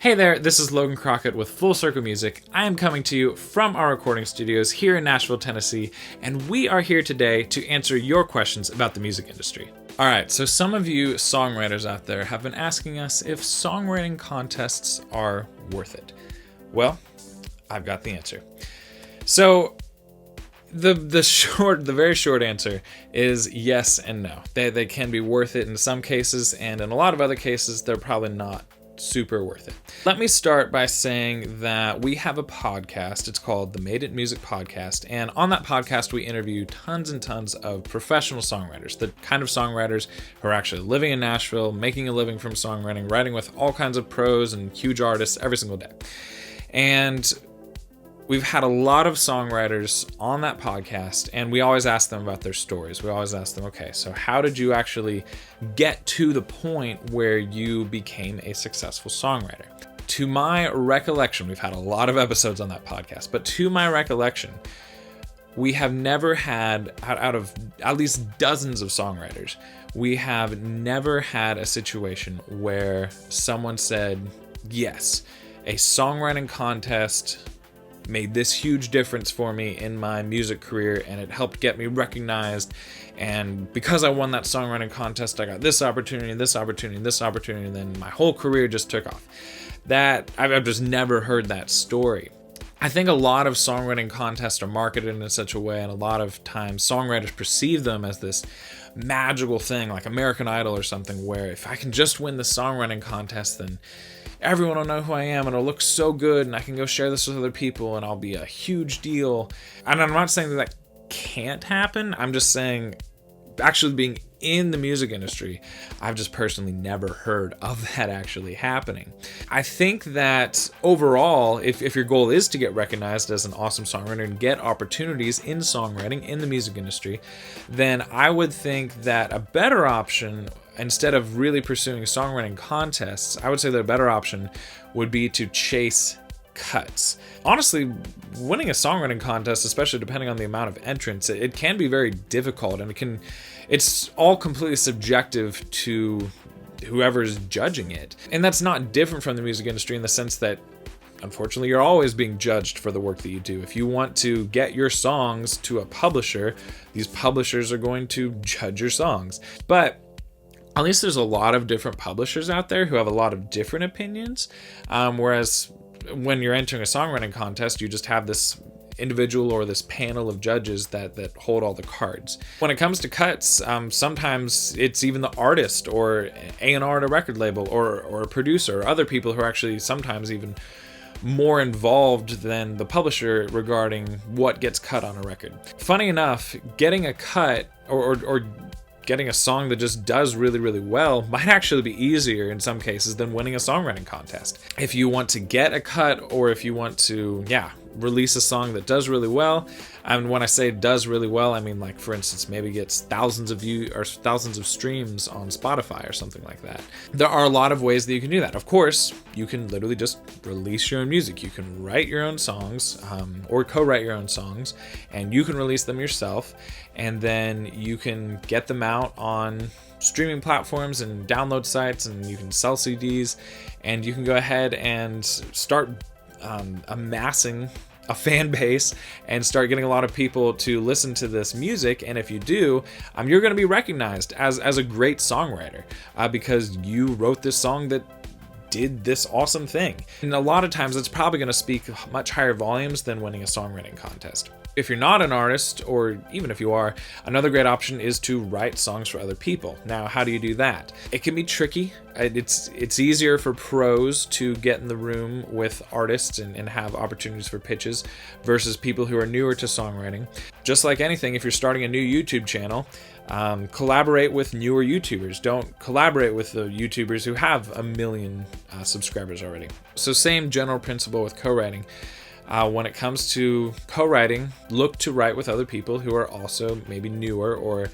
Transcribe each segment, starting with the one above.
Hey there, this is Logan Crockett with Full Circle Music. I am coming to you from our recording studios here in Nashville, Tennessee, and we are here today to answer your questions about the music industry. Alright, so some of you songwriters out there have been asking us if songwriting contests are worth it. Well, I've got the answer. So, the very short answer is yes and no. They can be worth it in some cases, and in a lot of other cases, they're probably not super worth it. Let me start by saying that we have a podcast. It's called the Made It Music Podcast, and on that podcast we interview tons and tons of professional songwriters, the kind of songwriters who are actually living in Nashville, making a living from songwriting, writing with all kinds of pros and huge artists every single day. And we've had a lot of songwriters on that podcast, and we always ask them about their stories. We always ask them, okay, so how did you actually get to the point where you became a successful songwriter? To my recollection, we've had a lot of episodes on that podcast, but to my recollection, we have never had, out of at least dozens of songwriters, we have never had a situation where someone said, yes, a songwriting contest made this huge difference for me in my music career, and it helped get me recognized, and because I won that songwriting contest, I got this opportunity, and then my whole career just took off. That I've just never heard that story. I think a lot of songwriting contests are marketed in such a way, and a lot of times songwriters perceive them as this magical thing, like American Idol or something, where if I can just win the songwriting contest, then everyone will know who I am, and it'll look so good, and I can go share this with other people, and I'll be a huge deal. And I'm not saying that can't happen. I'm just saying, actually being in the music industry, I've just personally never heard of that actually happening. I think that overall, if your goal is to get recognized as an awesome songwriter and get opportunities in songwriting in the music industry, then I would think that a better option, instead of really pursuing songwriting contests, I would say that a better option would be to chase cuts. Honestly, winning a songwriting contest, especially depending on the amount of entrants, it can be very difficult, and it's all completely subjective to whoever's judging it. And that's not different from the music industry in the sense that, unfortunately, you're always being judged for the work that you do. If you want to get your songs to a publisher, these publishers are going to judge your songs. But at least there's a lot of different publishers out there who have a lot of different opinions, whereas when you're entering a songwriting contest, you just have this individual or this panel of judges that hold all the cards. When it comes to cuts, sometimes it's even the artist or A&R at a record label or a producer or other people who are actually sometimes even more involved than the publisher regarding what gets cut on a record. Funny enough, getting a cut or getting a song that just does really, really well might actually be easier in some cases than winning a songwriting contest. If you want to get a cut, or if you want to, release a song that does really well, and when I say does really well, I mean, like, for instance, maybe gets thousands of views or thousands of streams on Spotify or something like that. There are a lot of ways that you can do that. Of course, you can literally just release your own music. You can write your own songs, or co-write your own songs, and you can release them yourself, and then you can get them out on streaming platforms and download sites, and you can sell CDs, and you can go ahead and start amassing a fan base and start getting a lot of people to listen to this music. And if you do, you're going to be recognized as a great songwriter because you wrote this song that did this awesome thing. And a lot of times it's probably going to speak much higher volumes than winning a songwriting contest. If you're not an artist, or even if you are, another great option is to write songs for other people. Now, how do you do that? It can be tricky. It's easier for pros to get in the room with artists and have opportunities for pitches versus people who are newer to songwriting. Just like anything, if you're starting a new YouTube channel, collaborate with newer YouTubers. Don't collaborate with the YouTubers who have 1 million subscribers already. So same general principle with co-writing. When it comes to co-writing, look to write with other people who are also maybe newer or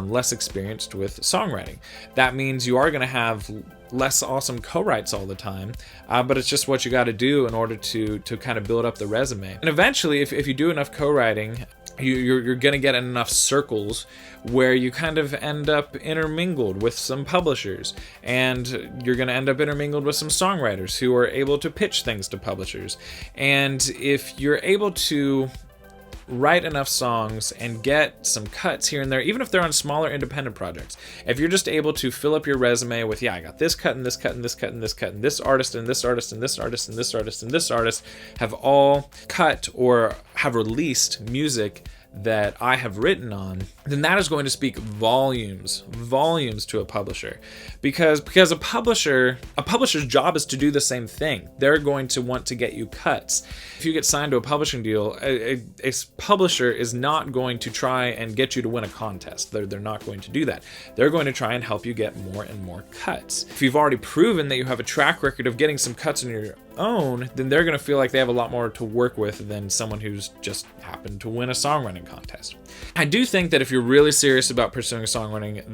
less experienced with songwriting. That means you are going to have less awesome co-writes all the time, but it's just what you got to do in order to kind of build up the resume. And eventually, if you do enough co-writing, you're going to get in enough circles where you kind of end up intermingled with some publishers, and you're going to end up intermingled with some songwriters who are able to pitch things to publishers. And if you're able to write enough songs and get some cuts here and there, even if they're on smaller independent projects, if you're just able to fill up your resume with, yeah, I got this cut and this cut and this cut and this cut, and this artist and this artist and this artist and this artist and this artist have all cut or have released music that I have written on, then that is going to speak volumes to a publisher, because a publisher's job is to do the same thing. They're going to want to get you cuts. If you get signed to a publishing deal, a publisher is not going to try and get you to win a contest. They're not going to do that. They're going to try and help you get more and more cuts. If you've already proven that you have a track record of getting some cuts on your own, then they're going to feel like they have a lot more to work with than someone who's just happened to win a songwriting contest. I do think that if you're really serious about pursuing songwriting,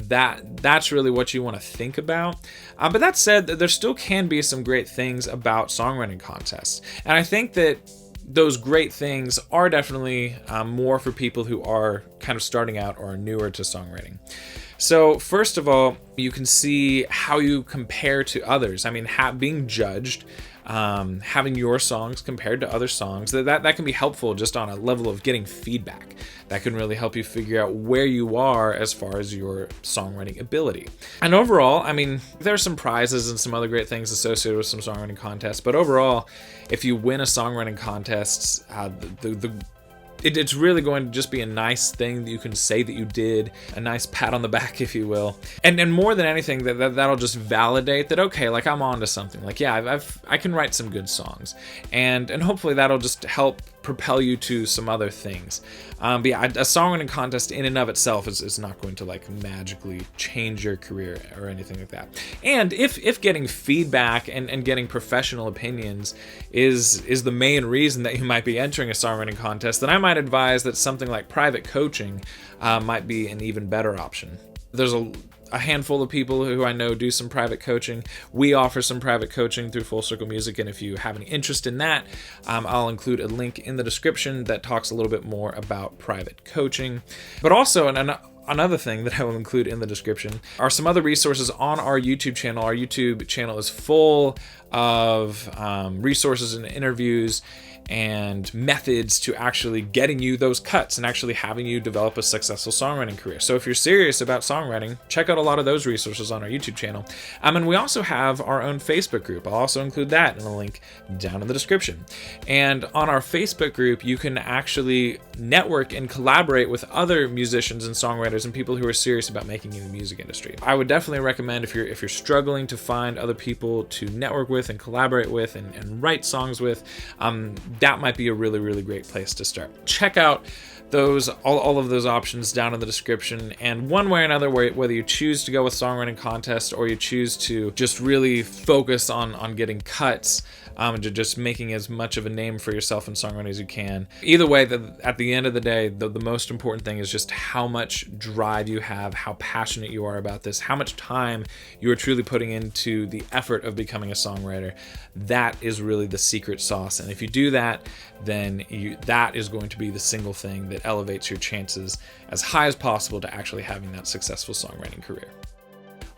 that's really what you want to think about. But that said, there still can be some great things about songwriting contests. And I think that those great things are definitely more for people who are kind of starting out or are newer to songwriting. So first of all, you can see how you compare to others. I mean, being judged, having your songs compared to other songs, that can be helpful just on a level of getting feedback. That can really help you figure out where you are as far as your songwriting ability. And overall, I mean, there's some prizes and some other great things associated with some songwriting contests, but overall, if you win a songwriting contest, it's really going to just be a nice thing that you can say that you did, a nice pat on the back, if you will. And more than anything, that'll just validate that, okay, like I'm onto something. Like, yeah, I can write some good songs. And hopefully that'll just help propel you to some other things. But yeah, a songwriting contest in and of itself is not going to like magically change your career or anything like that. And if getting feedback and getting professional opinions is the main reason that you might be entering a songwriting contest, then I might advise that something like private coaching might be an even better option. There's a handful of people who I know do some private coaching. We offer some private coaching through Full Circle Music, and if you have any interest in that, I'll include a link in the description that talks a little bit more about private coaching. But also, another thing that I will include in the description are some other resources on our YouTube channel. Our YouTube channel is full of resources and interviews and methods to actually getting you those cuts and actually having you develop a successful songwriting career. So if you're serious about songwriting, check out a lot of those resources on our YouTube channel. And we also have our own Facebook group. I'll also include that in a link down in the description. And on our Facebook group, you can actually network and collaborate with other musicians and songwriters and people who are serious about making it in the music industry. I would definitely recommend, if you're struggling to find other people to network with and collaborate with and write songs with, that might be a really, really great place to start. Check out all of those options down in the description, and one way or another, whether you choose to go with songwriting contest or you choose to just really focus on getting cuts, just making as much of a name for yourself in songwriting as you can. Either way, at the end of the day, the most important thing is just how much drive you have, how passionate you are about this, how much time you are truly putting into the effort of becoming a songwriter. That is really the secret sauce, and if you do that, then that is going to be the single thing that elevates your chances as high as possible to actually having that successful songwriting career.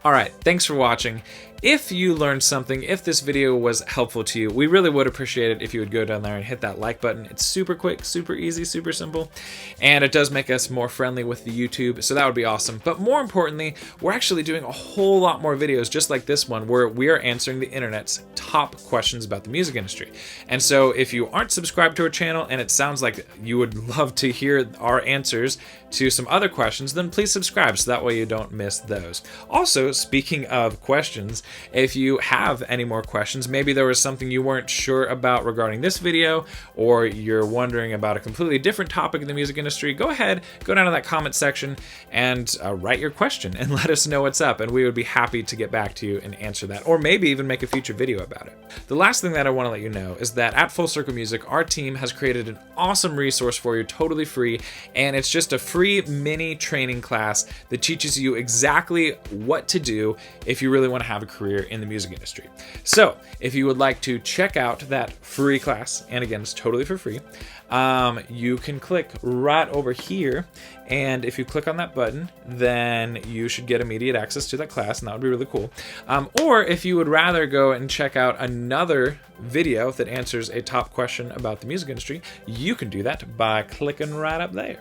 All right, thanks for watching. If you learned something, if this video was helpful to you, we really would appreciate it if you would go down there and hit that like button. It's super quick, super easy, super simple, and it does make us more friendly with the YouTube, so that would be awesome. But more importantly, we're actually doing a whole lot more videos just like this one, where we are answering the internet's top questions about the music industry. And so if you aren't subscribed to our channel and it sounds like you would love to hear our answers to some other questions, then please subscribe so that way you don't miss those. Also, speaking of questions, if you have any more questions, maybe there was something you weren't sure about regarding this video, or you're wondering about a completely different topic in the music industry, go ahead, go down to that comment section and write your question and let us know what's up, and we would be happy to get back to you and answer that, or maybe even make a future video about it. The last thing that I want to let you know is that at Full Circle Music, our team has created an awesome resource for you, totally free, and it's just a free free mini training class that teaches you exactly what to do if you really want to have a career in the music industry. So if you would like to check out that free class, and again, it's totally for free, you can click right over here, and if you click on that button, then you should get immediate access to that class, and that would be really cool. Or if you would rather go and check out another video that answers a top question about the music industry, you can do that by clicking right up there.